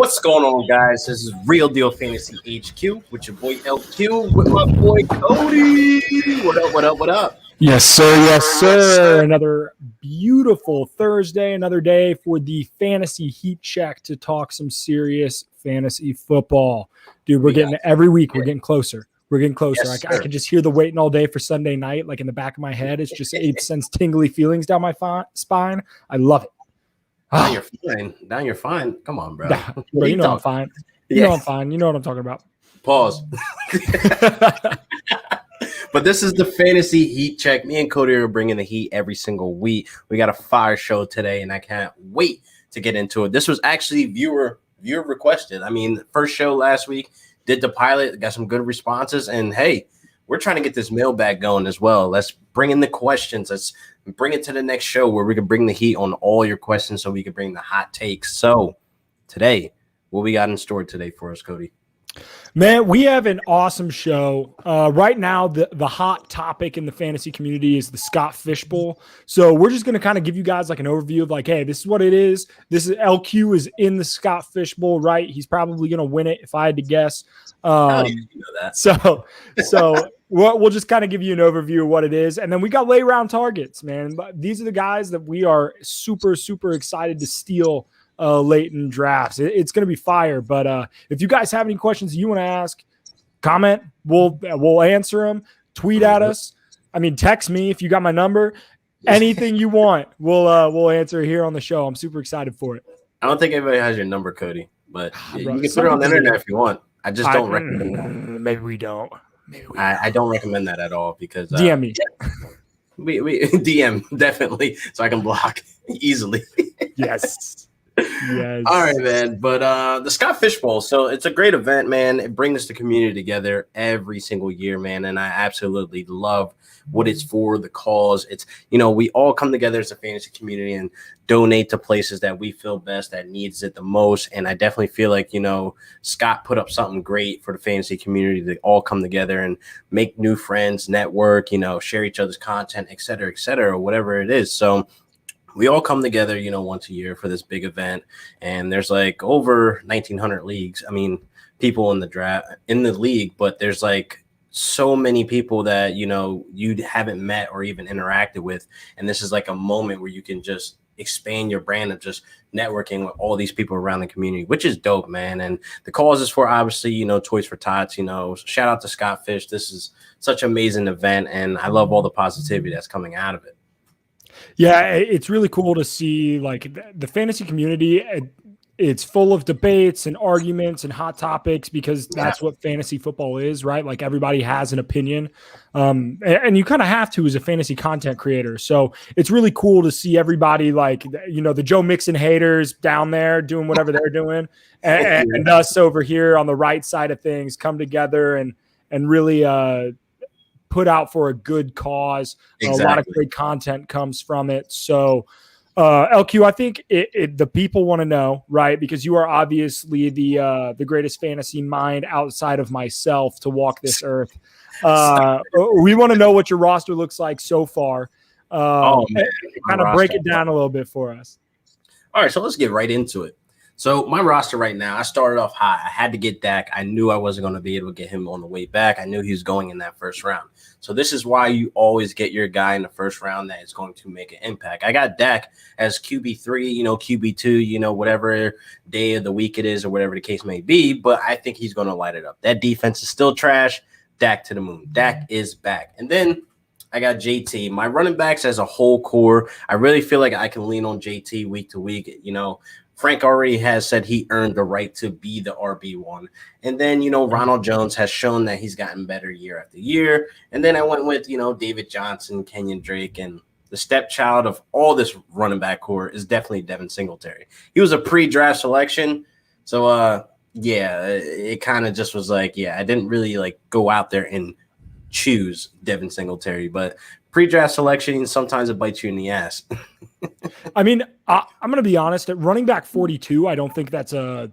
What's going on, guys? This is Real Deal Fantasy HQ with your boy LQ, with my boy Cody. What up, what up, what up? Yes, sir. Yes, sir. Another beautiful Thursday, another day for the Fantasy Heat Check to talk some serious fantasy football. Dude, we're getting every week, we're getting closer. We're getting closer. Yes, I can just hear the waiting all day for Sunday night, like in the back of my head. It's just, it sends tingly feelings down my spine. I love it. Now you're fine. Now you're fine. Come on, bro. Bro, you know I'm fine. You know I'm fine. You know what I'm talking about. Pause. But this is the Fantasy Heat Check. Me and Cody are bringing the heat every single week. We got a fire show today, and I can't wait to get into it. This was actually viewer requested. I mean, first show last week, did the pilot, got some good responses, and hey, we're trying to get this mailbag going as well. Let's bring in the questions. Let's bring it to the next show where we can bring the heat on all your questions so we can bring the hot takes. So today, what we got in store today for us, Cody? Man, we have an awesome show. Right now, the hot topic in the fantasy community is the Scott Fish Bowl. So we're just going to kind of give you guys like an overview of like, hey, this is what it is. This is LQ is in the Scott Fish Bowl, right? He's probably going to win it if I had to guess. How do you know that? So we'll just kind of give you an overview of what it is. And then we got late round targets, man. These are the guys that we are super, super excited to steal late in drafts. It's going to be fire. But if you guys have any questions you want to ask, comment. We'll answer them. Tweet at us. I mean, text me if you got my number. Anything you want, we'll answer here on the show. I'm super excited for it. I don't think anybody has your number, Cody, but you can put it on the internet if you want. I just don't recommend that. Maybe we don't. I don't recommend that at all because DM me. We DM definitely so I can block easily. Yes. Yes. All right, man. But the Scott Fish Bowl, so it's a great event, man. It brings the community together every single year, man. And I absolutely love what it's for, the cause. It's, we all come together as a fantasy community and donate to places that we feel best, that needs it the most. And I definitely feel like, Scott put up something great for the fantasy community to all come together and make new friends, network, share each other's content, et cetera, whatever it is. So we all come together, once a year for this big event, and there's like over 1,900 leagues. I mean, people in the league, but there's like so many people that, you haven't met or even interacted with. And this is like a moment where you can just expand your brand of just networking with all these people around the community, which is dope, man. And the cause is for obviously, Toys for Tots, shout out to Scott Fish. This is such an amazing event, and I love all the positivity that's coming out of it. Yeah, it's really cool to see like the fantasy community. It's full of debates and arguments and hot topics because that's what fantasy football is, right? Like everybody has an opinion, and you kind of have to as a fantasy content creator. So it's really cool to see everybody like, the Joe Mixon haters down there doing whatever they're doing, and us over here on the right side of things come together and really put out for a good cause. Exactly. A lot of great content comes from it. So LQ, I think the people want to know, right? Because you are obviously the greatest fantasy mind outside of myself to walk this earth. We want to know what your roster looks like so far. Kind of break it down a little bit for us. All right, so let's get right into it. So my roster right now, I started off high. I had to get Dak. I knew I wasn't going to be able to get him on the way back. I knew he was going in that first round. So this is why you always get your guy in the first round that is going to make an impact. I got Dak as QB3, QB2, whatever day of the week it is or whatever the case may be. But I think he's going to light it up. That defense is still trash. Dak to the moon. Dak is back. And then I got JT. My running backs as a whole core, I really feel like I can lean on JT week to week. Frank already has said he earned the right to be the RB1. And then, Ronald Jones has shown that he's gotten better year after year. And then I went with, David Johnson, Kenyon Drake, and the stepchild of all this running back core is definitely Devin Singletary. He was a pre-draft selection. So, it kind of just was like, I didn't really like go out there and choose Devin Singletary, but pre-draft selection, sometimes it bites you in the ass. I mean, I'm going to be honest. At running back 42, I don't think that's a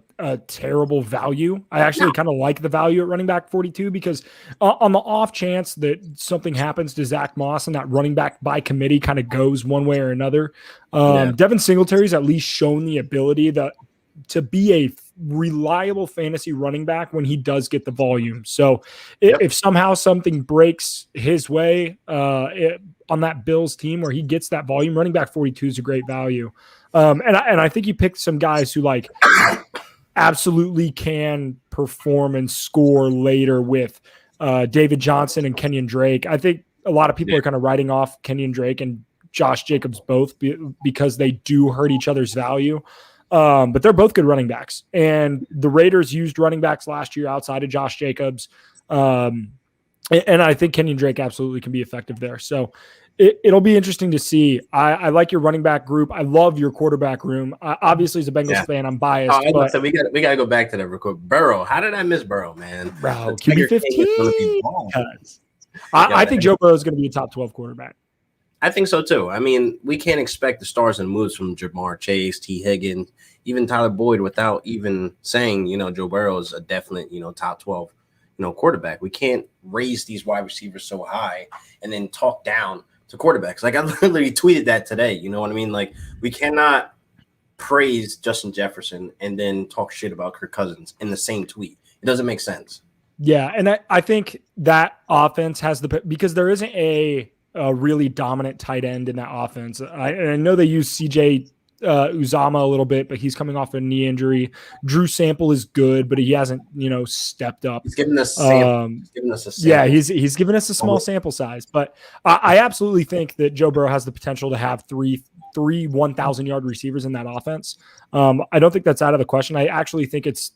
terrible value. I actually kind of like the value at running back 42 because on the off chance that something happens to Zach Moss and that running back by committee kind of goes one way or another, Devin Singletary's at least shown the ability to be a reliable fantasy running back when he does get the volume. So if somehow something breaks his way on that Bills team where he gets that volume, running back 42 is a great value. And I think he picked some guys who like absolutely can perform and score later with David Johnson and Kenyon Drake. I think a lot of people are kind of writing off Kenyon Drake and Josh Jacobs both because they do hurt each other's value. But they're both good running backs. And the Raiders used running backs last year outside of Josh Jacobs. And I think Kenyon Drake absolutely can be effective there. So it'll be interesting to see. I like your running back group. I love your quarterback room. Obviously, as a Bengals fan, I'm biased. But we got to go back to that real quick. Burrow. How did I miss Burrow, man? Bro, QB 15. I think Joe Burrow is going to be a top 12 quarterback. I think so too. I mean, we can't expect the stars and moves from Jamar Chase, T. Higgins, even Tyler Boyd without even saying, Joe Burrow is a definite, top 12, quarterback. We can't raise these wide receivers so high and then talk down to quarterbacks. Like I literally tweeted that today. You know what I mean? Like we cannot praise Justin Jefferson and then talk shit about Kirk Cousins in the same tweet. It doesn't make sense. Yeah. And I think that offense has because there isn't a really dominant tight end in that offense. I know they use CJ Uzama a little bit, but he's coming off a knee injury. Drew Sample is good, but he hasn't, stepped up. He's given us a sample. Yeah, he's given us a small sample size, but I absolutely think that Joe Burrow has the potential to have three 1,000-yard receivers in that offense. I don't think that's out of the question. I actually think it's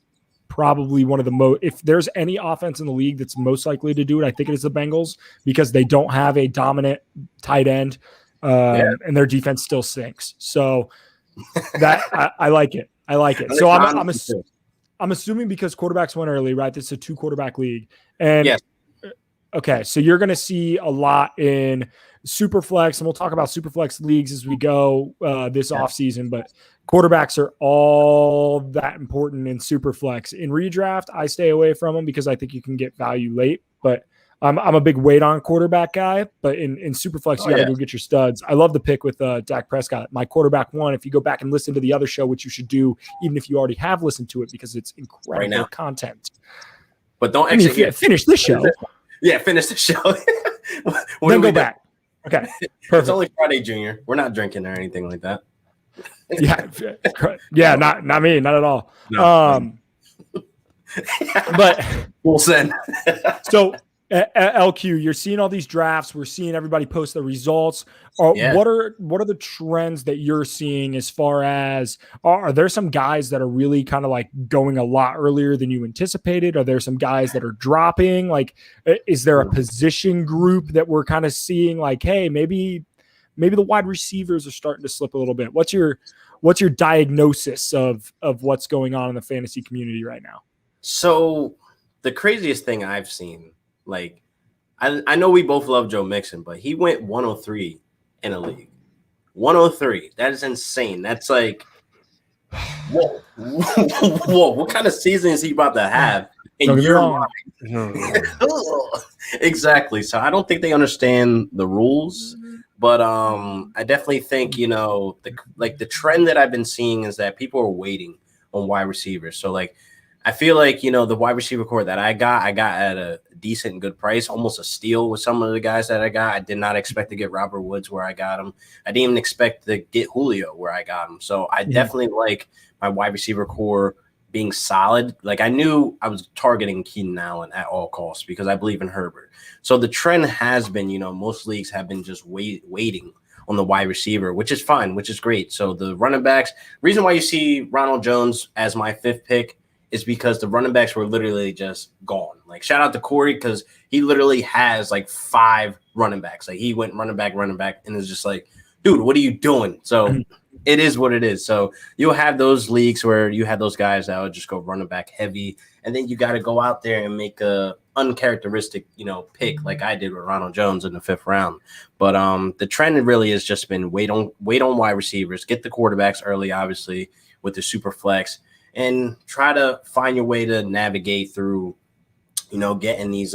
probably one of the most, if there's any offense in the league that's most likely to do it, I think it is the Bengals because they don't have a dominant tight end and their defense still stinks. So that I like it. I like it. So I'm assuming because quarterbacks went early, right? This is a 2-quarterback league. And okay, so you're going to see a lot in Superflex, and we'll talk about Superflex leagues as we go this offseason, but quarterbacks are all that important in Superflex. In redraft, I stay away from them because I think you can get value late, but I'm a big weight on quarterback guy, but in Superflex, you got to go get your studs. I love the pick with Dak Prescott, my quarterback one. If you go back and listen to the other show, which you should do, even if you already have listened to it, because it's incredible content. But don't actually finish this show. Yeah, finish the show. Then go back. Okay, perfect. It's only Friday, Junior. We're not drinking or anything like that. Yeah, not me, not at all. No. But we'll send. So LQ, you're seeing all these drafts. We're seeing everybody post the results. What are the trends that you're seeing as far as are there some guys that are really kind of like going a lot earlier than you anticipated? Are there some guys that are dropping? Like, is there a position group that we're kind of seeing like, hey, maybe the wide receivers are starting to slip a little bit? What's your diagnosis of what's going on in the fantasy community right now? So the craziest thing I've seen, like, I know we both love Joe Mixon, but he went 103 in a league. 103. That is insane. That's like, whoa. What kind of season is he about to have in your mind? Exactly. So I don't think they understand the rules, but I definitely think, the trend that I've been seeing is that people are waiting on wide receivers. So like, I feel like, the wide receiver core that I got at a decent and good price, almost a steal with some of the guys that I got. I did not expect to get Robert Woods where I got him. I didn't even expect to get Julio where I got him. So I definitely like my wide receiver core being solid. Like I knew I was targeting Keenan Allen at all costs because I believe in Herbert. So the trend has been, most leagues have been just waiting on the wide receiver, which is fine, which is great. So the running backs, reason why you see Ronald Jones as my 5th pick is because the running backs were literally just gone. Like shout out to Corey because he literally has like 5 running backs. Like he went running back, and it's just like, dude, what are you doing? So it is what it is. So you'll have those leagues where you have those guys that will just go running back heavy, and then you got to go out there and make a uncharacteristic, pick like I did with Ronald Jones in the 5th round. But the trend really has just been wait on wide receivers, get the quarterbacks early, obviously with the super flex, and try to find your way to navigate through, getting these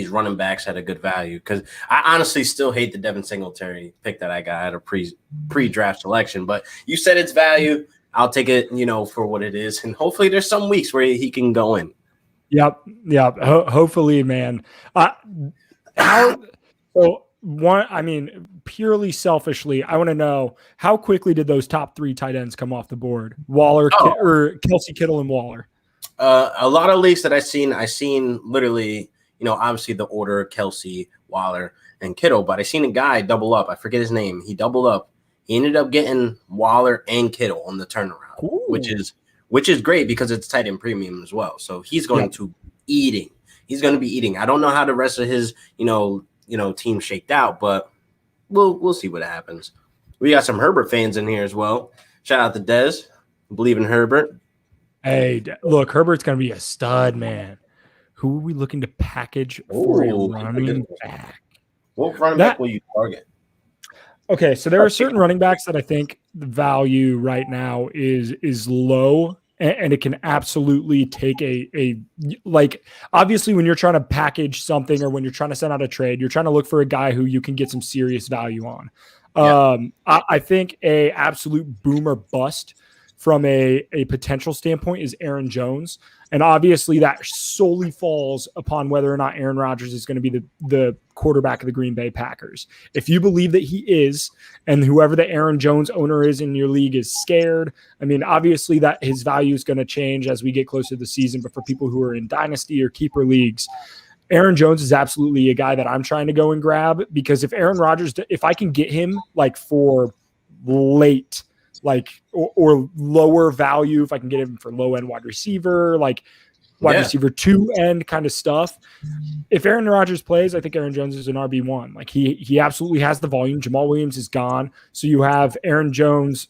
running backs at a good value. Because I honestly still hate the Devin Singletary pick that I got at a pre-draft selection. But you said it's value. I'll take it, for what it is. And hopefully there's some weeks where he can go in. Yep. Hopefully, man. Purely selfishly, I want to know how quickly did those top 3 tight ends come off the board? Waller, or Kelsey, Kittle, and Waller. A lot of leagues that I seen literally, obviously the order Kelsey, Waller, and Kittle, but I seen a guy double up. I forget his name. He doubled up. He ended up getting Waller and Kittle on the turnaround, which is great because it's tight end premium as well. So he's going to eating. He's going to be eating. I don't know how the rest of his, team shaked out, but we'll see what happens. We got some Herbert fans in here as well. Shout out to Dez. Believe in Herbert. Hey, look, Herbert's going to be a stud, man. Who are we looking to package for a running back? What running back will you target? Okay, so there are certain running backs that I think the value right now is low, and it can absolutely take obviously when you're trying to package something or when you're trying to send out a trade, you're trying to look for a guy who you can get some serious value on. I think a absolute boom or bust from a potential standpoint is Aaron Jones. And obviously that solely falls upon whether or not Aaron Rodgers is going to be the quarterback of the Green Bay Packers. If you believe that he is, and whoever the Aaron Jones owner is in your league is scared, obviously that his value is going to change as we get closer to the season. But for people who are in dynasty or keeper leagues, Aaron Jones is absolutely a guy that I'm trying to go and grab, because if Aaron Rodgers, if I can get him for late, or lower value, if I can get him for low end wide receiver, wide receiver 2 end kind of stuff. If Aaron Rodgers plays, I think Aaron Jones is an RB1. He absolutely has the volume. Jamal Williams is gone. So you have Aaron Jones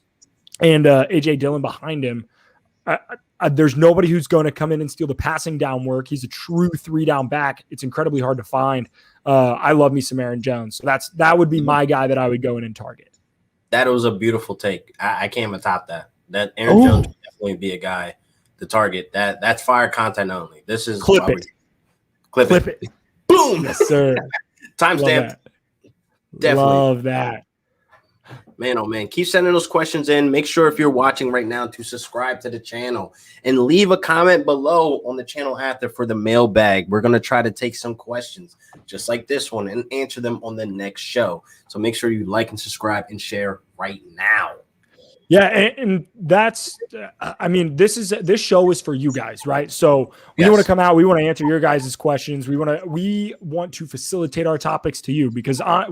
and AJ Dillon behind him. There's nobody who's going to come in and steal the passing down work. He's a true 3-down back. It's incredibly hard to find. I love me some Aaron Jones. So that would be my guy that I would go in and target. That was a beautiful take. I can't even top that. That Aaron Jones would definitely be a guy to target. That's fire content only. This is clip it. Boom. Yes, sir. Timestamp. Definitely love that. Man, oh man, keep sending those questions in. Make sure if you're watching right now to subscribe to the channel and leave a comment below on the channel after for the mailbag. We're going to try to take some questions just like this one and answer them on the next show. So make sure you like and subscribe and share right now. Yeah, and that's, this show is for you guys, right? So we want to come out, we want to answer your guys' questions. We want to facilitate our topics to you, because our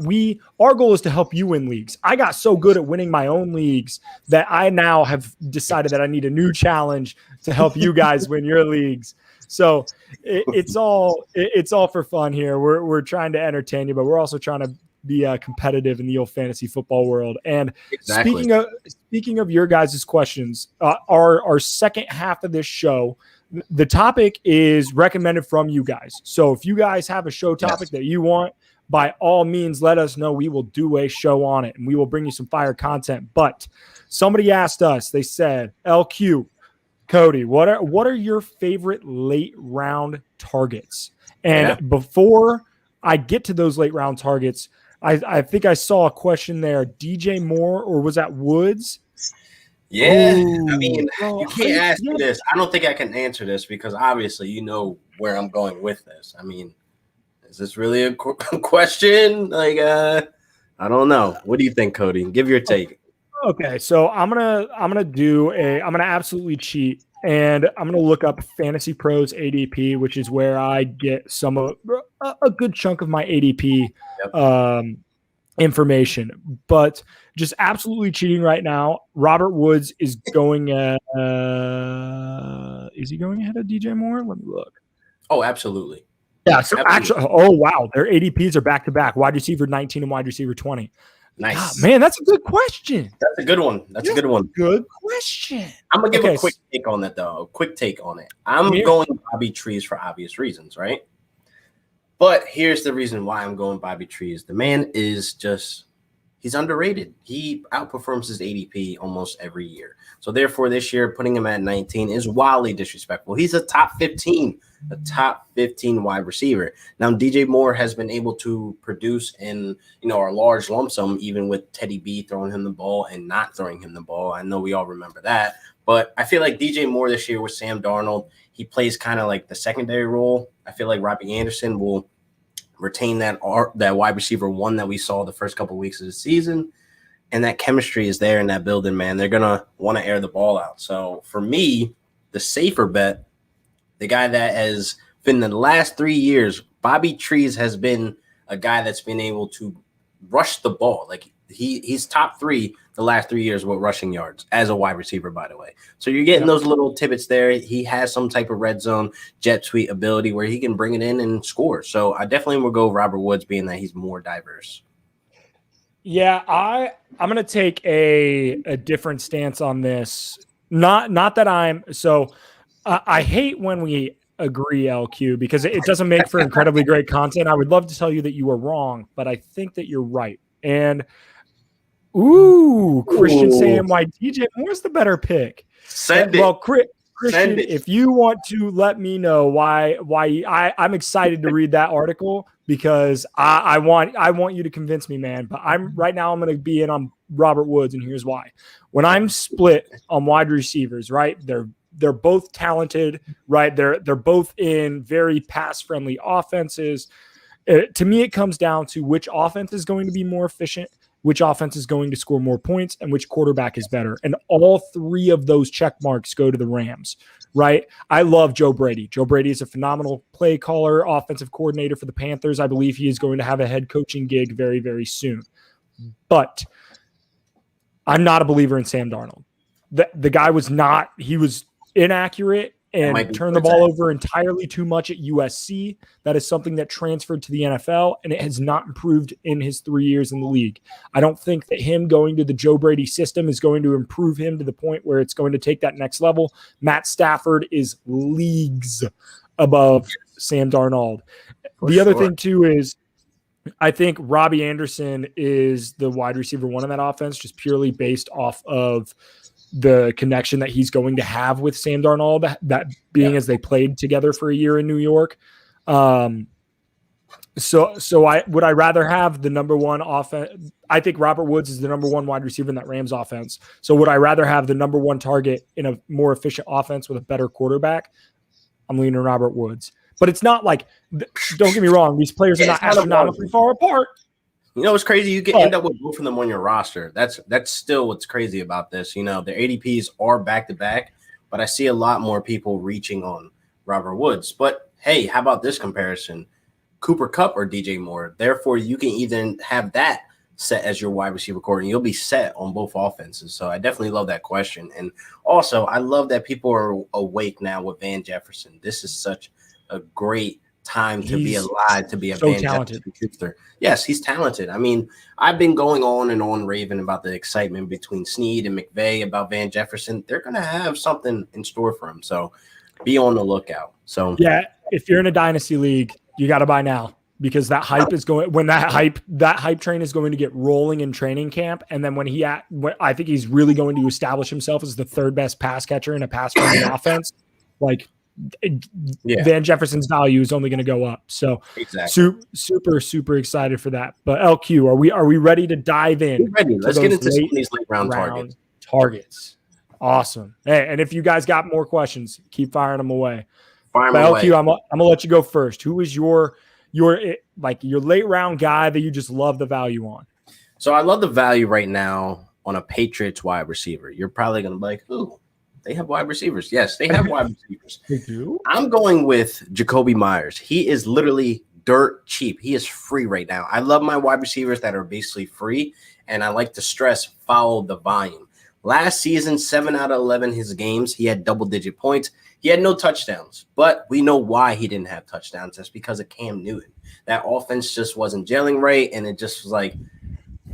goal is to help you win leagues. I got so good at winning my own leagues that I now have decided that I need a new challenge to help you guys win your leagues. So it's all for fun here. We're trying to entertain you, but we're also trying to be competitive in the old fantasy football world. And speaking of your guys' questions, our second half of this show, the topic is recommended from you guys. So if you guys have a show topic that you want, by all means, let us know. We will do a show on it, and we will bring you some fire content. But somebody asked us, they said, LQ, Cody, what are your favorite late round targets? And before I get to those late round targets, I think I saw a question there. DJ Moore, or was that Woods? Yeah. Ooh. You can't ask me this. I don't think I can answer this, because obviously you know where I'm going with this. Is this really a question? I don't know. What do you think, Cody? Give your take. Okay, so I'm gonna absolutely cheat, and I'm gonna look up Fantasy Pros ADP, which is where I get a good chunk of my ADP information. But just absolutely cheating right now. Robert Woods is going is he going ahead of DJ Moore? Let me look. Oh, absolutely. Yeah. So actually, wow, their ADPs are back to back. Wide receiver 19 and wide receiver 20. Nice. God, man, that's a good question. That's a good one. Good question. I'm going to give a quick take on that, though. A quick take on it. I'm going Bobby Trees for obvious reasons, right? But here's the reason why I'm going Bobby Trees. The man is just he's underrated. He outperforms his ADP almost every year. So therefore, this year, putting him at 19 is wildly disrespectful. He's a top 15 wide receiver. Now, DJ Moore has been able to produce in, a large lump sum, even with Teddy B throwing him the ball and not throwing him the ball. I know we all remember that. But I feel like DJ Moore this year with Sam Darnold, he plays kind of like the secondary role. I feel like Robbie Anderson will retain that wide receiver one that we saw the first couple of weeks of the season. And that chemistry is there in that building, man. They're going to want to air the ball out. So for me, the safer bet, the guy that has been the last 3 years, Bobby Trees has been a guy that's been able to rush the ball. Like he's top 3 the last 3 years with rushing yards as a wide receiver, by the way. So you're getting those little tidbits there. He has some type of red zone jet sweep ability where he can bring it in and score. So I definitely will go Robert Woods, being that he's more diverse. Yeah, I'm going to take a different stance on this. Not that I'm so I hate when we agree, LQ, because it doesn't make for incredibly great content. I would love to tell you that you are wrong, but I think that you're right. And Christian saying why DJ Moore's the better pick. Send it. Well, Christian, if you want to let me know why I'm excited to read that article, because I want you to convince me, man. But I'm going to be in on Robert Woods, and here's why. When I'm split on wide receivers, right? They're both talented, right? They're both in very pass-friendly offenses. To me, it comes down to which offense is going to be more efficient, which offense is going to score more points, and which quarterback is better. And all 3 of those check marks go to the Rams, right? I love Joe Brady. Joe Brady is a phenomenal play caller, offensive coordinator for the Panthers. I believe he is going to have a head coaching gig very, very soon. But I'm not a believer in Sam Darnold. The guy was inaccurate and turned the ball over entirely too much at USC. That is something that transferred to the NFL, and it has not improved in his 3 years in the league. I don't think that him going to the Joe Brady system is going to improve him to the point where it's going to take that next level. Matt Stafford is leagues above Sam Darnold. The other thing, too, is I think Robbie Anderson is the wide receiver one in that offense, just purely based off of the connection that he's going to have with Sam Darnold, that being as they played together for a year in New York. So would I rather have the number one offense? I think Robert Woods is the number one wide receiver in that Rams offense. So would I rather have the number one target in a more efficient offense with a better quarterback? I'm leaning Robert Woods, but it's not like, don't get me wrong, these players are not astronomically far apart. You know, it's crazy. You can end up with both of them on your roster. That's still what's crazy about this. Their ADPs are back to back, but I see a lot more people reaching on Robert Woods. But hey, how about this comparison? Cooper Kupp or DJ Moore. Therefore, you can even have that set as your wide receiver core, and you'll be set on both offenses. So I definitely love that question. And also, I love that people are awake now with Van Jefferson. This is such a great time to be alive, to be a Van Jefferson truther. Yes, he's talented. I mean, I've been going on and on raving about the excitement between Snead and McVay about Van Jefferson. They're going to have something in store for him. So be on the lookout. So yeah, if you're in a dynasty league, you got to buy now, because that hype is going, when that hype train is going to get rolling in training camp. And then when I think he's really going to establish himself as the 3rd best pass catcher in a pass running offense. Like, Van Jefferson's value is only going to go up. So super excited for that. But LQ, are we ready to dive in? We're ready. Let's get into some of these late round targets. Awesome. Hey, and if you guys got more questions, keep firing them away. LQ, I'm gonna let you go first. Who is your late round guy that you just love the value on? So I love the value right now on a Patriots wide receiver. You're probably gonna be like, ooh, they have wide receivers. Yes, they have wide receivers. They do. I'm going with Jacoby Myers. He is literally dirt cheap. He is free right now. I love my wide receivers that are basically free, and I like to stress follow the volume. Last season, 7 out of 11 his games, he had double-digit points. He had no touchdowns, but we know why he didn't have touchdowns. That's because of Cam Newton. That offense just wasn't gelling right, and it just was like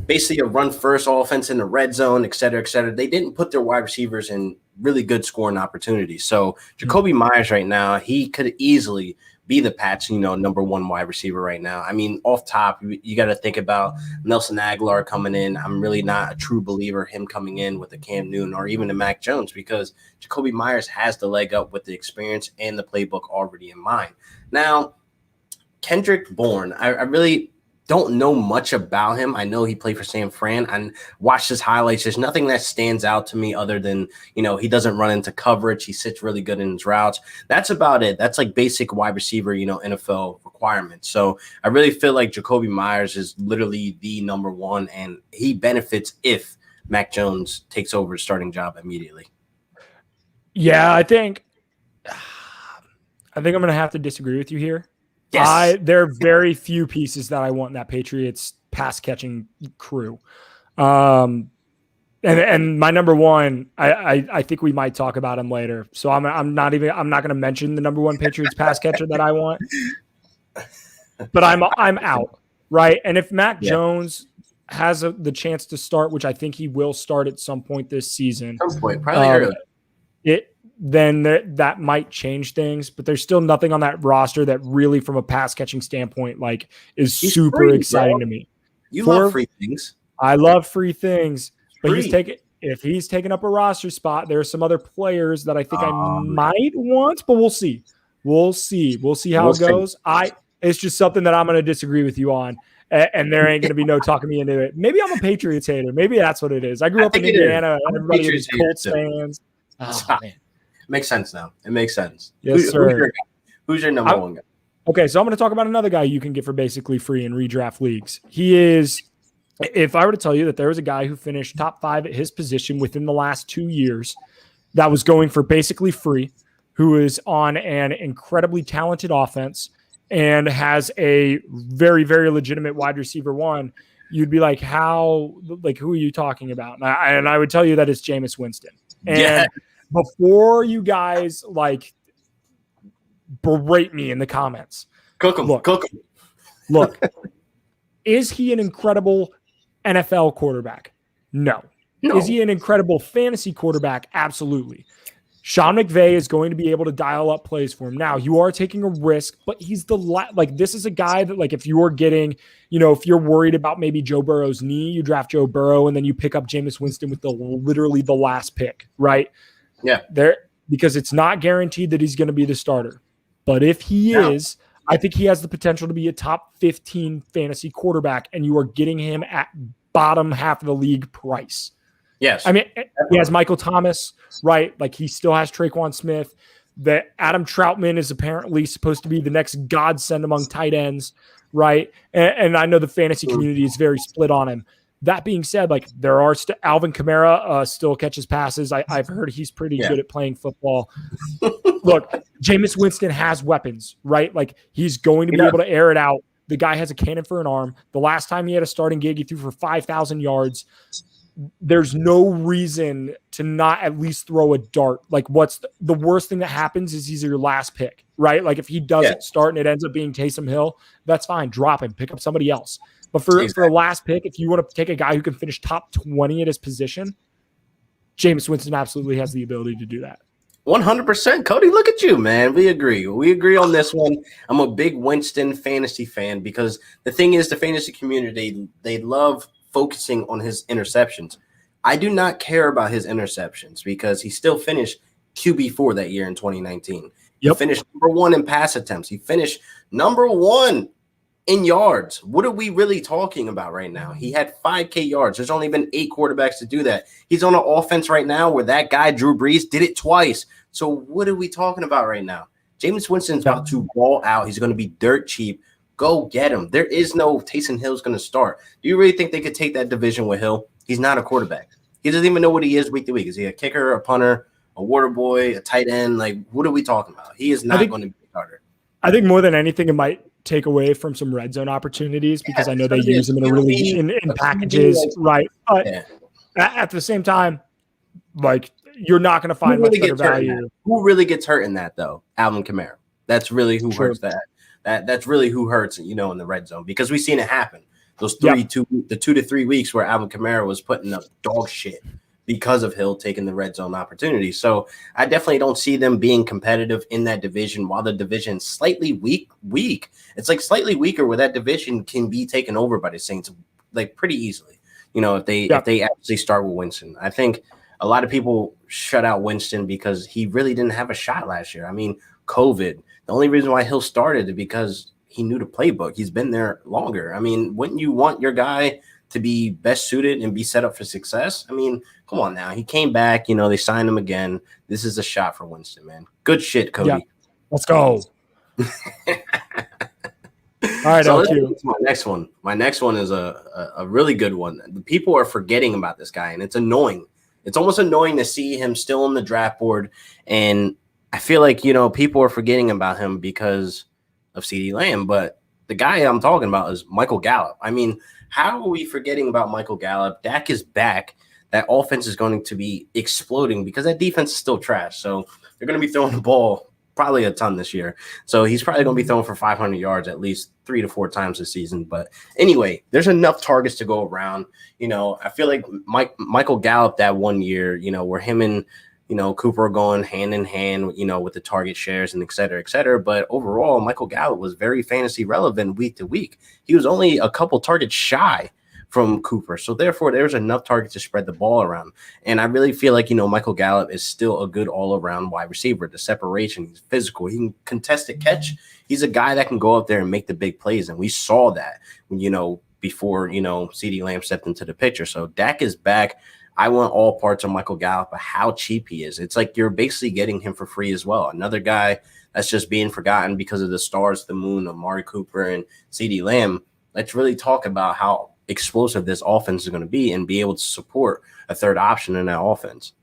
basically a run-first offense in the red zone, et cetera, et cetera. They didn't put their wide receivers in really good scoring opportunities. So Jacoby Myers right now, he could easily be the Pats, number one wide receiver right now. I mean, off top, you got to think about Nelson Aguilar coming in. I'm really not a true believer him coming in with the Cam Newton or even the Mac Jones, because Jakobi Meyers has the leg up with the experience and the playbook already in mind. Now, Kendrick Bourne, I really don't know much about him. I know he played for San Fran and watched his highlights. There's nothing that stands out to me other than, he doesn't run into coverage. He sits really good in his routes. That's about it. That's like basic wide receiver, NFL requirements. So I really feel like Jakobi Meyers is literally the number one, and he benefits if Mac Jones takes over his starting job immediately. Yeah, I think I'm going to have to disagree with you here. Yes. There are very few pieces that I want in that Patriots pass catching crew. And my number one, I think we might talk about him later. So I'm not going to mention the number one Patriots pass catcher that I want, but I'm out. Right. And if Mac Jones has the chance to start, which I think he will start at some point this season, probably early. Then that might change things, but there's still nothing on that roster that really, from a pass catching standpoint, is He's super free, exciting bro. to me. You love free things. I love free things, but Free. if he's taking up a roster spot, there are some other players that I think I might want, but we'll see. We'll see how it goes. It's just something that I'm going to disagree with you on. And there ain't going to be no talking me into it. Maybe I'm a Patriots hater. Maybe that's what it is. I grew up in Indiana, and everybody was Colts fans. Oh, man. Makes sense now. It makes sense. Yes, sir. Who's your number one guy? Okay, so I'm going to talk about another guy you can get for basically free in redraft leagues. He is, if I were to tell you that there was a guy who finished top 5 at his position within the last 2 years that was going for basically free, who is on an incredibly talented offense and has a very, very legitimate wide receiver one, you'd be like, who are you talking about? And I would tell you that it's Jameis Winston. And before you guys berate me in the comments, cook him. Look, is he an incredible NFL quarterback? No. Is he an incredible fantasy quarterback? Absolutely. Sean McVay is going to be able to dial up plays for him. Now, you are taking a risk, but he's this is a guy that, if you're getting, if you're worried about maybe Joe Burrow's knee, you draft Joe Burrow and then you pick up Jameis Winston with literally the last pick, right? Yeah. Because it's not guaranteed that he's going to be the starter. But if he is, I think he has the potential to be a top 15 fantasy quarterback, and you are getting him at bottom half of the league price. Yes. I mean, he has Michael Thomas, right? He still has Traquan Smith. That Adam Troutman is apparently supposed to be the next godsend among tight ends, right? And I know the fantasy community is very split on him. That being said, there are Alvin Kamara still catches passes. I've heard he's pretty good at playing football. Look, Jameis Winston has weapons, right? He's going to be able to air it out. The guy has a cannon for an arm. The last time he had a starting gig, he threw for 5,000 yards. There's no reason to not at least throw a dart. What's the worst thing that happens is he's your last pick, right? If he doesn't start and it ends up being Taysom Hill, that's fine. Drop him, pick up somebody else. But for a last pick, if you want to take a guy who can finish top 20 at his position, Jameis Winston absolutely has the ability to do that. 100%. Cody, look at you, man. We agree on this one. I'm a big Winston fantasy fan because the thing is, the fantasy community, they love focusing on his interceptions. I do not care about his interceptions because he still finished QB4 that year in 2019. He finished number 1 in pass attempts. He finished number 1 in yards. What are we really talking about right now? He had 5K yards. There's only been 8 quarterbacks to do that. He's on an offense right now where that guy, Drew Brees, did it twice. So what are we talking about right now? Jameis Winston's about to ball out. He's going to be dirt cheap. Go get him. There is no Taysom Hill's going to start. Do you really think they could take that division with Hill? He's not a quarterback. He doesn't even know what he is week to week. Is he a kicker, a punter, a water boy, a tight end? What are we talking about? He is not going to be a starter. I think more than anything, it might take away from some red zone opportunities because I know they use them in packages, right? But at the same time, you're not going to find much better value. Who really gets hurt in that though? Alvin Kamara. That's really who hurts that. That's really who hurts, in the red zone because we've seen it happen. Those 2 to 3 weeks where Alvin Kamara was putting up dog shit. because of Hill taking the red zone opportunity. So I definitely don't see them being competitive in that division while the division's slightly weak. It's like slightly weaker where that division can be taken over by the Saints like pretty easily. If they actually start with Winston. I think a lot of people shut out Winston because he really didn't have a shot last year. I mean, COVID. The only reason why Hill started is because he knew the playbook. He's been there longer. I mean, wouldn't you want your guy to be best suited and be set up for success? I mean, come on now. He came back, they signed him again. This is a shot for Winston, man. Good shit, Cody. Yeah. Let's go. All right, so my next one. My next one is a really good one. The people are forgetting about this guy, and it's annoying. It's almost annoying to see him still on the draft board, and I feel like, people are forgetting about him because of CeeDee Lamb, but the guy I'm talking about is Michael Gallup. I mean, how are we forgetting about Michael Gallup? Dak is back. That offense is going to be exploding because that defense is still trash. So they're going to be throwing the ball probably a ton this year. So he's probably going to be throwing for 500 yards at least 3 to 4 times this season. But anyway, there's enough targets to go around. I feel like Michael Gallup that 1 year, where him and Cooper are going hand in hand, with the target shares and et cetera, et cetera. But overall, Michael Gallup was very fantasy relevant week to week. He was only a couple targets shy from Cooper. So therefore, there's enough targets to spread the ball around. And I really feel like, Michael Gallup is still a good all-around wide receiver. The separation, he's physical. He can contest a catch. He's a guy that can go up there and make the big plays. And we saw that, before, CeeDee Lamb stepped into the picture. So Dak is back. I want all parts of Michael Gallup, but how cheap he is. It's like you're basically getting him for free as well. Another guy that's just being forgotten because of the stars, the moon, Amari Cooper and CeeDee Lamb. Let's really talk about how explosive this offense is going to be and be able to support a third option in that offense.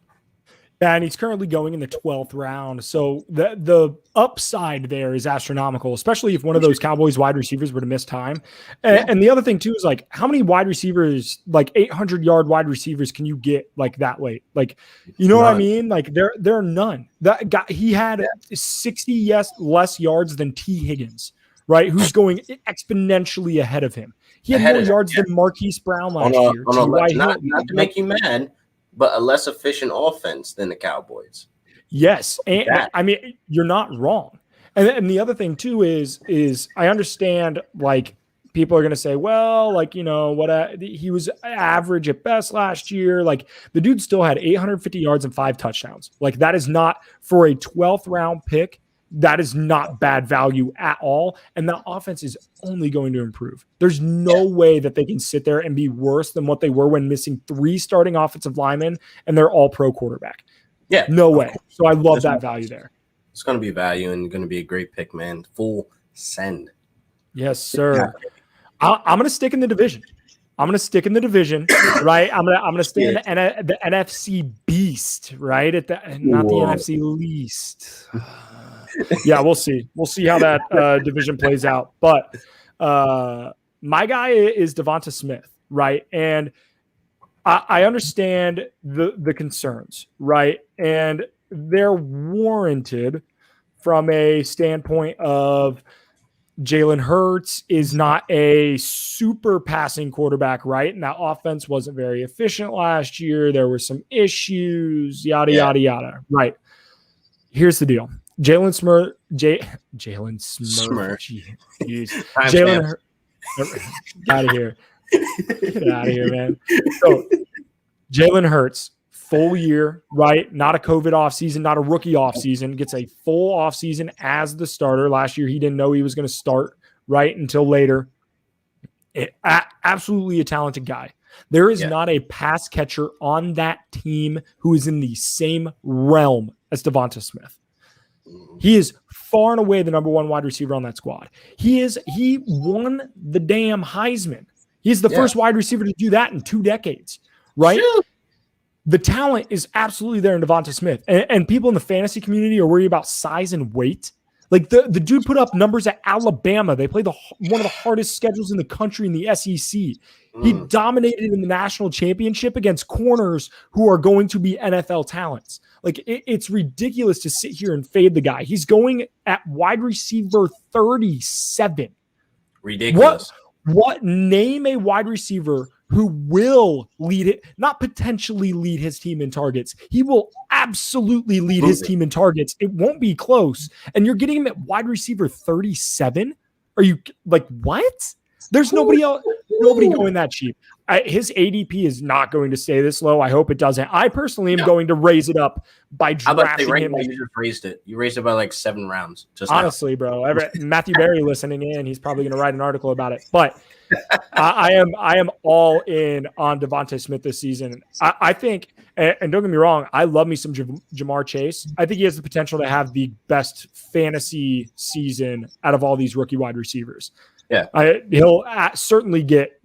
Yeah, and he's currently going in the 12th round. So the upside there is astronomical, especially if one of those Cowboys wide receivers were to miss time. And the other thing too is like, how many wide receivers, like 800-yard wide receivers, can you get like that late? Like, you know what I mean? Like there are none. That guy, he had 60 less yards than T. Higgins, right? Who's going exponentially ahead of him. He had more yards than Marquise Brown last year. Not to make you mad, but a less efficient offense than the Cowboys. Yes. And I mean, you're not wrong. And the other thing too is I understand like people are going to say, well, like, he was average at best last year. Like the dude still had 850 yards and 5 touchdowns. Like that is not for a 12th round pick. That is not bad value at all. And that offense is only going to improve. There's no way that they can sit there and be worse than what they were when missing 3 starting offensive linemen and they're all pro quarterback. Yeah. No way. So I love that value there. It's going to be value and going to be a great pick, man. Full send. Yes, sir. I'm going to stick in the division. Right? I'm gonna stay in the NFC beast, right? Not the NFC least. Yeah, we'll see. We'll see how that division plays out. But my guy is Devonta Smith, right? And I understand the concerns, right? And they're warranted from a standpoint of Jalen Hurts is not a super passing quarterback, right? And that offense wasn't very efficient last year. There were some issues, yada, yada. Right. Here's the deal. Jalen Smurf. Jalen, out of here. Get out of here, man. So Jalen Hurts, full year, right? Not a COVID offseason, not a rookie offseason. Gets a full offseason as the starter. Last year, he didn't know he was going to start, right, until later. Absolutely a talented guy. There is not a pass catcher on that team who is in the same realm as Devonta Smith. He is far and away the number 1 wide receiver on that squad. He won the damn Heisman. He's the first wide receiver to do that in 2 decades, right? Shoot. The talent is absolutely there in Devonta Smith. And people in the fantasy community are worried about size and weight. Like the dude put up numbers at Alabama. They play one of the hardest schedules in the country in the SEC. He dominated in the national championship against corners who are going to be NFL talents. Like it's ridiculous to sit here and fade the guy. He's going at wide receiver 37. Ridiculous. What name a wide receiver who will lead it, not potentially lead his team in targets. He will absolutely lead his team in targets. It won't be close. And you're getting him at wide receiver 37? Are you like, what? There's nobody else, nobody going that cheap. His ADP is not going to stay this low. I hope it doesn't. I personally am going to raise it up by drafting him. You just raised it. You raised it by like 7 rounds. Just honestly, bro. Matthew Berry listening in, he's probably going to write an article about it. But I am all in on Devontae Smith this season. I think, and don't get me wrong, I love me some Jamar Chase. I think he has the potential to have the best fantasy season out of all these rookie wide receivers. Yeah, he'll certainly get,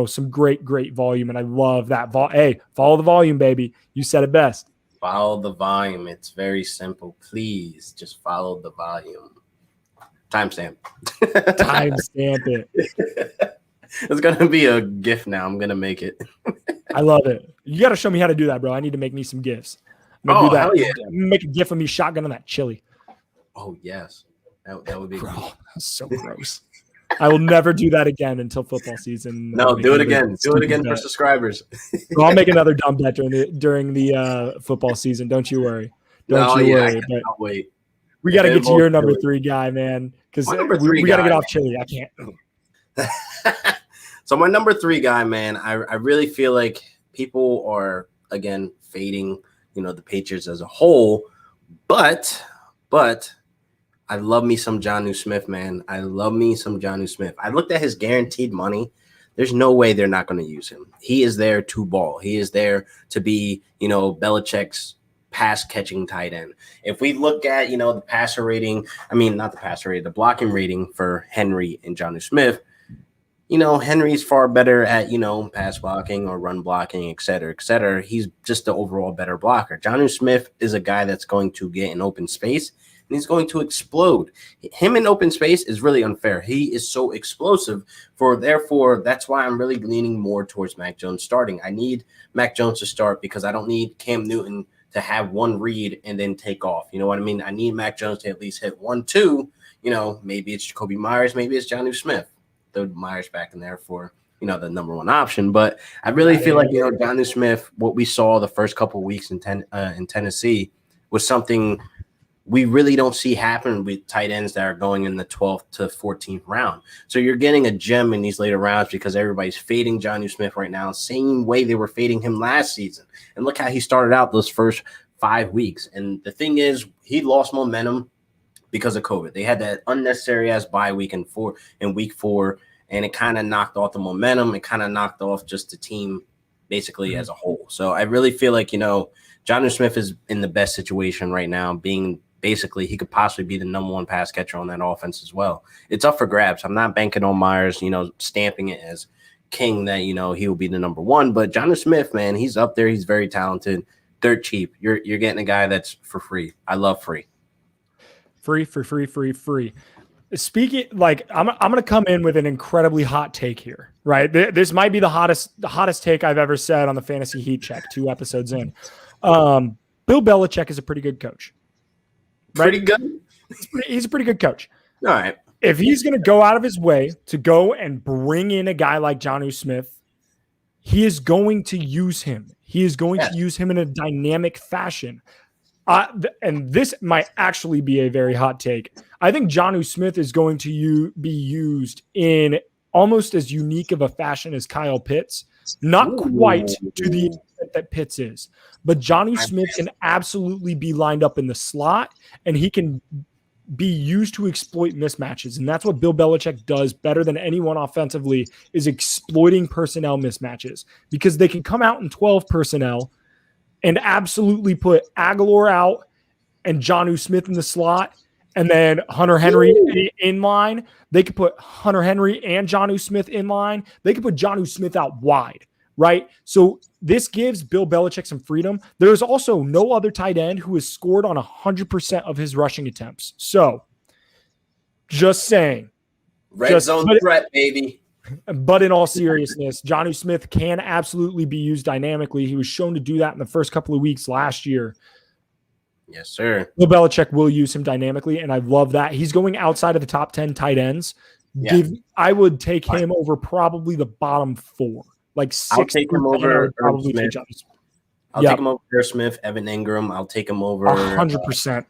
some great volume, and I love that. Hey, follow the volume, baby. You said it best. Follow the volume. It's very simple. Please just follow the volume. Timestamp. Timestamp it. It's gonna be a GIF now. I'm gonna make it. I love it. You got to show me how to do that, bro. I need to make me some GIFs. I'm gonna do that. Hell yeah. Make a GIF of me shotgunning that chili. Oh yes, that would be. Bro, that's so gross. I will never do that again until football season. No, do it again. Do it again for subscribers. I'll make another dumb bet during the football season. Don't you worry. Don't you worry. I cannot wait. We got to get to your number 3 guy, man, because we got to get off chili. I can't. So my number 3 guy, man, I really feel like people are again fading, the Patriots as a whole, but I love me some Jonnu Smith, man. I love me some Jonnu Smith. I looked at his guaranteed money. There's no way they're not going to use him. He is there to ball. He is there to be, Belichick's pass-catching tight end. If we look at, the passer rating, not the passer rating, the blocking rating for Henry and Jonnu Smith, Henry's far better at, pass blocking or run blocking, et cetera, et cetera. He's just the overall better blocker. Jonnu Smith is a guy that's going to get in open space, and he's going to explode. Him in open space is really unfair. He is so explosive. Therefore, that's why I'm really leaning more towards Mac Jones starting. I need Mac Jones to start because I don't need Cam Newton to have one read and then take off. You know what I mean? I need Mac Jones to at least hit 1, 2. Maybe it's Jacoby Myers, maybe it's Jonnu Smith. Throw Myers back in there for the number 1 option. But I really feel like Jonnu Smith, what we saw the first couple of weeks in Tennessee was something we really don't see happen with tight ends that are going in the 12th to 14th round. So you're getting a gem in these later rounds because everybody's fading Jonnu Smith right now, same way they were fading him last season. And look how he started out those first 5 weeks. And the thing is, he lost momentum because of COVID. They had that unnecessary ass bye week in week 4, and it kind of knocked off the momentum. It kind of knocked off just the team basically as a whole. So I really feel like, Jonnu Smith is in the best situation right now, being basically he could possibly be the number 1 pass catcher on that offense as well. It's up for grabs. I'm not banking on Myers, stamping it as king that, he will be the number 1. But Jonnu Smith, man, he's up there. He's very talented. Dirt cheap. You're getting a guy that's for free. I love free. Free. Speaking, I'm going to come in with an incredibly hot take here, right? This might be the hottest take I've ever said on the Fantasy Heat Check 2 episodes in. Bill Belichick is a pretty good coach. Right? Pretty good? He's a pretty good coach. All right. If he's going to go out of his way to go and bring in a guy like Jonnu Smith, he is going to use him. He is going to use him in a dynamic fashion. And this might actually be a very hot take. I think Jonnu Smith is going to be used in almost as unique of a fashion as Kyle Pitts. Not quite to the extent that Pitts is, but Jonnu Smith can absolutely be lined up in the slot, and he can be used to exploit mismatches. And that's what Bill Belichick does better than anyone offensively, is exploiting personnel mismatches, because they can come out in 12 personnel and absolutely put Aguilar out and Jonnu Smith in the slot, and then Hunter Henry in line. They could put Hunter Henry and Jonnu Smith in line. They could put Jonnu Smith out wide, right? So this gives Bill Belichick some freedom. There is also no other tight end who has scored on 100% of his rushing attempts. So just saying. Red zone threat, baby. But in all seriousness, Jonnu Smith can absolutely be used dynamically. He was shown to do that in the first couple of weeks last year. Yes, sir. Bill Belichick will use him dynamically, and I love that. He's going outside of the top 10 tight ends. Yeah. I would take him over probably the bottom 4 like I'll 6 take him through 10, I over would Irv probably take Smith. Jonnu Smith. I'll take him over Irv Smith, Evan Ingram. I'll take him over 100%.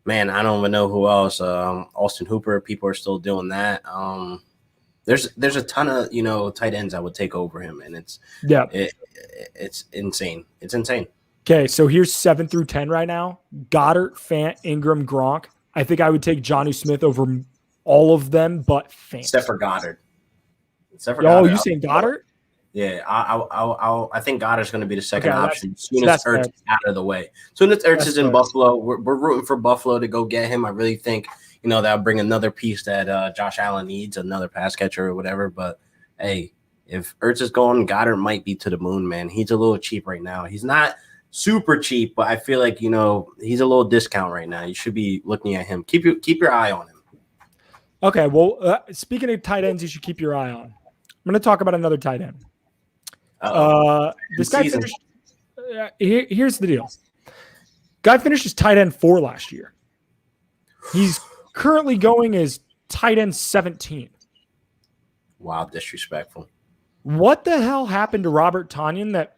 Man, I don't even know who else. Austin Hooper. People are still doing that. There's a ton of tight ends I would take over him, and it's insane. It's insane. Okay, so here's 7 through 10 right now. Goddard, Fant, Ingram, Gronk. I think I would take Jonnu Smith over all of them, but Fant. Except for Goddard. You saying Goddard? Yeah, I think Goddard's going to be the second option as soon as Ertz is out of the way. As soon as Ertz is in Buffalo, we're rooting for Buffalo to go get him. I really think that'll bring another piece that Josh Allen needs, another pass catcher or whatever. But hey, if Ertz is going, Goddard might be to the moon, man. He's a little cheap right now. He's not super cheap, but I feel like he's a little discount right now. You should be looking at him. Keep your eye on him. Okay, well, speaking of tight ends, you should keep your eye on. I'm going to talk about another tight end. This guy finished. Here's the deal. Guy finished as tight end 4 last year. He's currently going as tight end 17. Wow, disrespectful. What the hell happened to Robert Tonyan that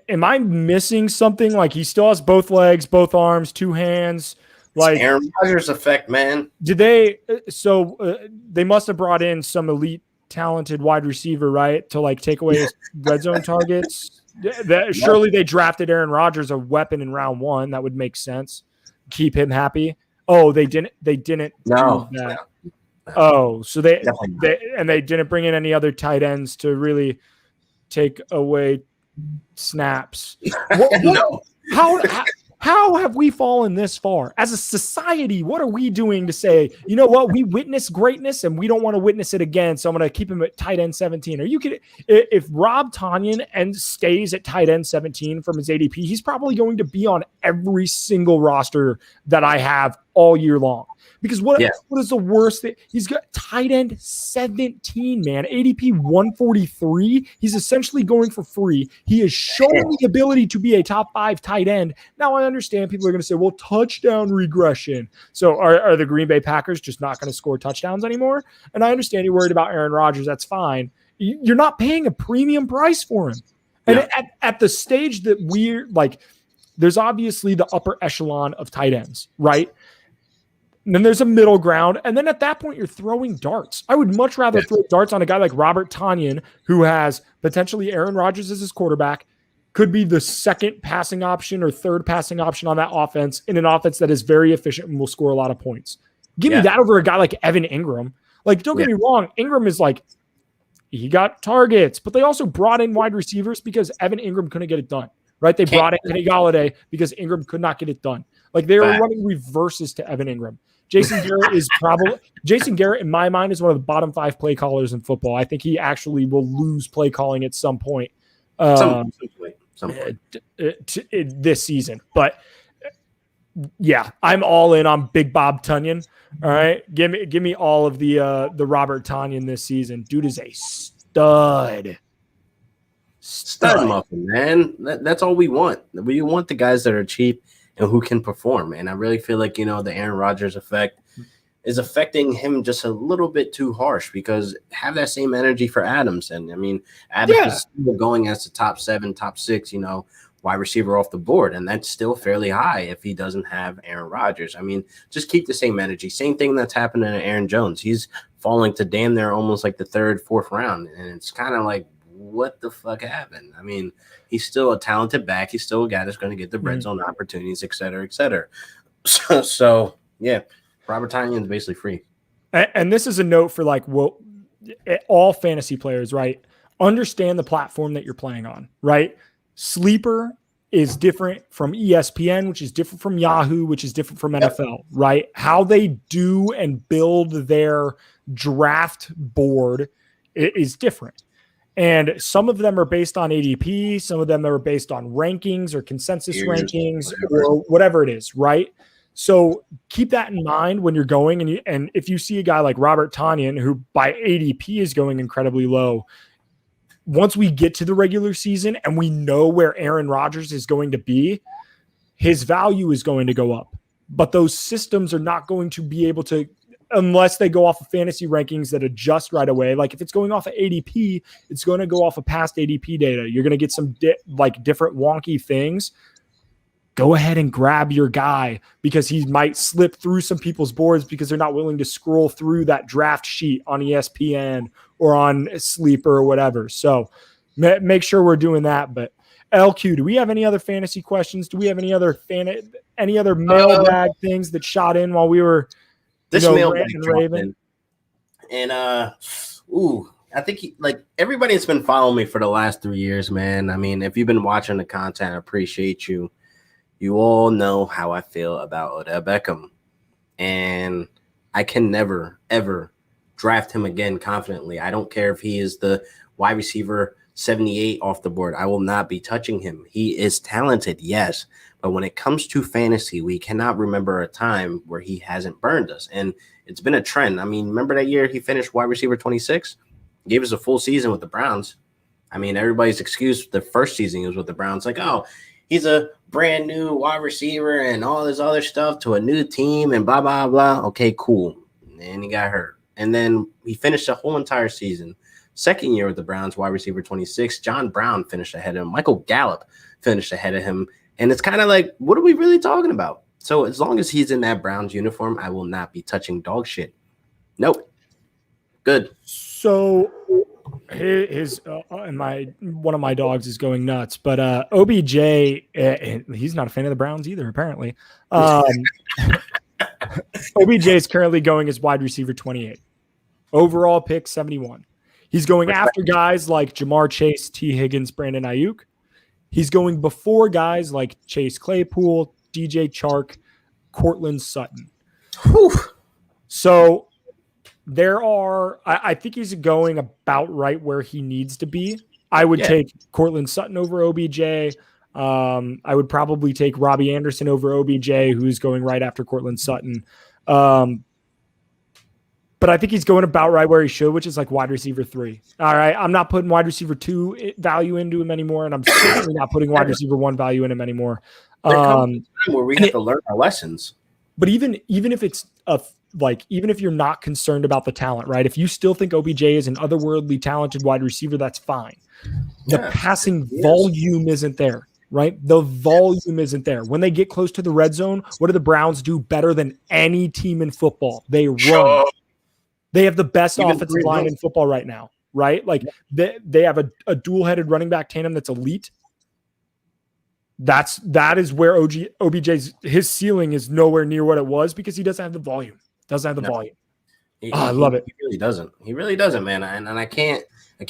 am I missing something? Like he still has both legs, both arms, 2 hands. Like Aaron Rodgers effect, man. Did they? So they must have brought in some elite, talented wide receiver, right, to like take away his red zone targets. Surely they drafted Aaron Rodgers, a weapon in round 1. That would make sense. Keep him happy. Oh, they didn't. No. Do that. No. Oh, so they didn't bring in any other tight ends to really take away snaps. No. How have we fallen this far? As a society, what are we doing to say, you know what, we witnessed greatness and we don't want to witness it again, so I'm going to keep him at tight end 17. Are you kidding? If Rob Tonyan stays at tight end 17 from his ADP, he's probably going to be on every single roster that I have all year long. Because what is the worst thing? He's got tight end 17, man. ADP 143. He's essentially going for free. He has shown the ability to be a top 5 tight end. Now, I understand people are going to say, well, touchdown regression. So are the Green Bay Packers just not going to score touchdowns anymore? And I understand you're worried about Aaron Rodgers. That's fine. You're not paying a premium price for him. And at the stage that we're like, there's obviously the upper echelon of tight ends, right? And then there's a middle ground. And then at that point, you're throwing darts. I would much rather throw darts on a guy like Robert Tonyan, who has potentially Aaron Rodgers as his quarterback, could be the second passing option or third passing option on that offense in an offense that is very efficient and will score a lot of points. Give me that over a guy like Evan Ingram. Like, don't get me wrong. Ingram is like, he got targets, but they also brought in wide receivers because Evan Ingram couldn't get it done, right? They brought in Kenny Golladay because Ingram could not get it done. Like, they were running reverses to Evan Ingram. Jason Garrett, in my mind, is one of the bottom 5 play callers in football. I think he actually will lose play calling at some point, this season. But yeah, I'm all in on Big Bob Tonyan. All right, give me all of the Robert Tonyan this season. Dude is a stud muffin, man. That's all we want. We want the guys that are cheap and who can perform. And I really feel like, the Aaron Rodgers effect is affecting him just a little bit too harsh, because have that same energy for Adams. And I mean, Adams is still going as the top 7, top 6, wide receiver off the board. And that's still fairly high if he doesn't have Aaron Rodgers. I mean, just keep the same energy. Same thing that's happening to Aaron Jones. He's falling to damn near almost like the 3rd, 4th round. And it's kind of like, what the fuck happened? I mean, he's still a talented back. He's still a guy that's going to get the red zone opportunities, et cetera, et cetera. So yeah, Robert Tonyan is basically free. And this is a note for like, well, all fantasy players, right? Understand the platform that you're playing on, right? Sleeper is different from ESPN, which is different from Yahoo, which is different from NFL, right? How they do and build their draft board is different. And some of them are based on ADP. Some of them are based on rankings or consensus rankings or whatever it is, right? So keep that in mind when you're going. And if you see a guy like Robert Tonyan, who by ADP is going incredibly low, once we get to the regular season and we know where Aaron Rodgers is going to be, his value is going to go up. But those systems are not going to be able to unless they go off of fantasy rankings that adjust right away. Like if it's going off of ADP, it's going to go off of past ADP data. You're going to get some different wonky things. Go ahead and grab your guy because he might slip through some people's boards because they're not willing to scroll through that draft sheet on ESPN or on Sleeper or whatever. So make sure we're doing that. But LQ, do we have any other fantasy questions? Do we have any other mailbag things that shot in while we were raving? And I think everybody that's been following me for the last 3 years, man. I mean, if you've been watching the content, I appreciate you. You all know how I feel about Odell Beckham, and I can never, ever draft him again confidently. I don't care if he is the wide receiver 78 off the board. I will not be touching him. He is talented, yes, but when it comes to fantasy, we cannot remember a time where he hasn't burned us, and it's been a trend. I mean, remember that year he finished wide receiver 26? Gave us a full season with the Browns. I mean, everybody's excuse the first season he was with the Browns, like, oh, he's a brand new wide receiver and all this other stuff to a new team and blah, blah, blah. Okay, cool. And he got hurt. And then he finished the whole entire season. Second year with the Browns, wide receiver 26. John Brown finished ahead of him. Michael Gallup finished ahead of him. And it's kind of like, what are we really talking about? So as long as he's in that Browns uniform, I will not be touching dog shit. Nope. Good. So one of my dogs is going nuts, but OBJ, he's not a fan of the Browns either, apparently. OBJ is currently going as wide receiver 28. Overall pick 71. He's going after guys like Jamar Chase, T. Higgins, Brandon Ayuk. He's going before guys like Chase Claypool, DJ Chark, Cortland Sutton. Whew. So I think he's going about right where he needs to be. I would take Cortland Sutton over OBJ. I would probably take Robbie Anderson over OBJ, who's going right after Cortland Sutton. But I think he's going about right where he should, which is like wide receiver 3. All right. I'm not putting wide receiver 2 value into him anymore, and I'm certainly not putting wide receiver 1 value in him anymore. There comes a time where we have to learn our lessons. But even if it's even if you're not concerned about the talent, right? If you still think OBJ is an otherworldly talented wide receiver, that's fine. The passing volume isn't there, right? The volume isn't there. When they get close to the red zone, what do the Browns do better than any team in football? They run. They have the best offensive line in football right now, right? Like they have a dual-headed running back tandem that's elite. That is where OBJ's his ceiling is nowhere near what it was because he doesn't have the volume. Volume. I love it. He really doesn't. He really doesn't, man. And I can't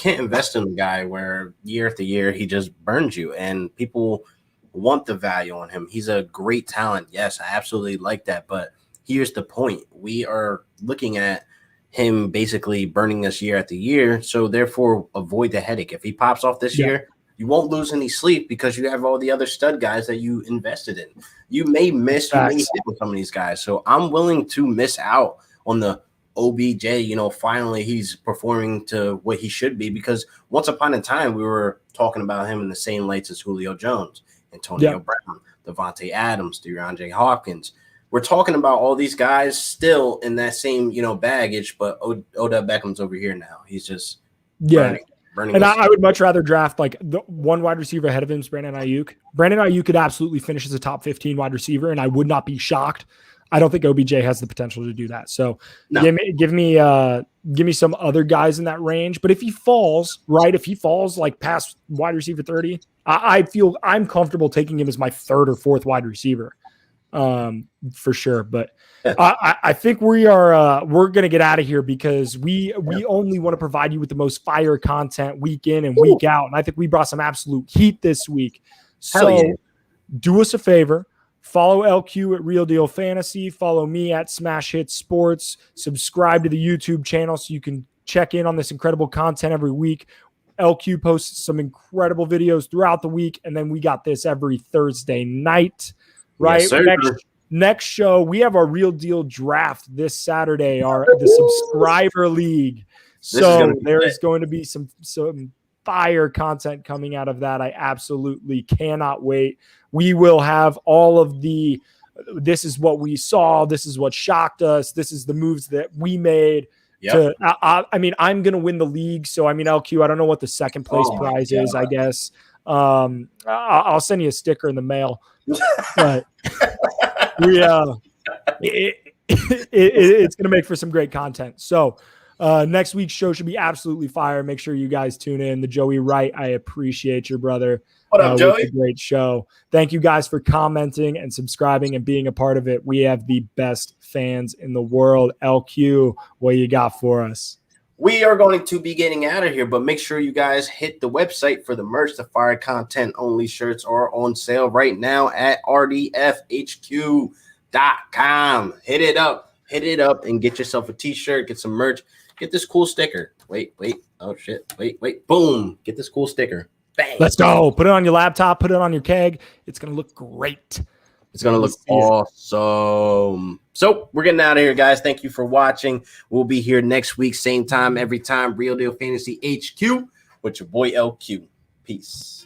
invest in a guy where year after year he just burns you, and people want the value on him. He's a great talent. Yes, I absolutely like that. But here's the point: we are looking at him basically burning us year after year. So therefore, avoid the headache. If he pops off this year, you won't lose any sleep because you have all the other stud guys that you invested in. You may hit with some of these guys. So I'm willing to miss out on the OBJ. Finally he's performing to what he should be, because once upon a time we were talking about him in the same lights as Julio Jones, Antonio Brown, Devontae Adams, DeAndre Hopkins. We're talking about all these guys still in that same, baggage, but Odell Beckham's over here now. He's just burning. And I would much rather draft like the one wide receiver ahead of him is Brandon Ayuk. Brandon Ayuk could absolutely finish as a top 15 wide receiver, and I would not be shocked. I don't think OBJ has the potential to do that. So give me some other guys in that range. But if he falls like past wide receiver 30, I feel I'm comfortable taking him as my third or fourth wide receiver. For sure. But I think we're going to get out of here because we only want to provide you with the most fire content week in and week out. And I think we brought some absolute heat this week. So do us a favor, follow LQ at Real Deal Fantasy, follow me at Smash Hit Sports, subscribe to the YouTube channel so you can check in on this incredible content every week. LQ posts some incredible videos throughout the week. And then we got this every Thursday night. Right. Yes, next show, we have our Real Deal draft this Saturday, the subscriber league. So there's going to be some fire content coming out of that. I absolutely cannot wait. We will have all of the this is what we saw. This is what shocked us. This is the moves that we made. Yep. I mean, I'm going to win the league. So, I mean, LQ, I don't know what the second place prize is, I guess. I'll send you a sticker in the mail. But it's going to make for some great content. So, next week's show should be absolutely fire. Make sure you guys tune in. The Joey Wright, I appreciate your brother. What up, Joey? A great show. Thank you guys for commenting and subscribing and being a part of it. We have the best fans in the world. LQ, what you got for us? We are going to be getting out of here, but make sure you guys hit the website for the merch. The Fire Content Only shirts are on sale right now at rdfhq.com. Hit it up and get yourself a t-shirt, get some merch, get this cool sticker. Wait. Oh shit. Wait. Boom. Get this cool sticker. Bang. Let's go. Put it on your laptop, put it on your keg. It's going to look great. It's going to look awesome. So we're getting out of here, guys. Thank you for watching. We'll be here next week, same time, every time. Real Deal Fantasy HQ with your boy LQ. Peace.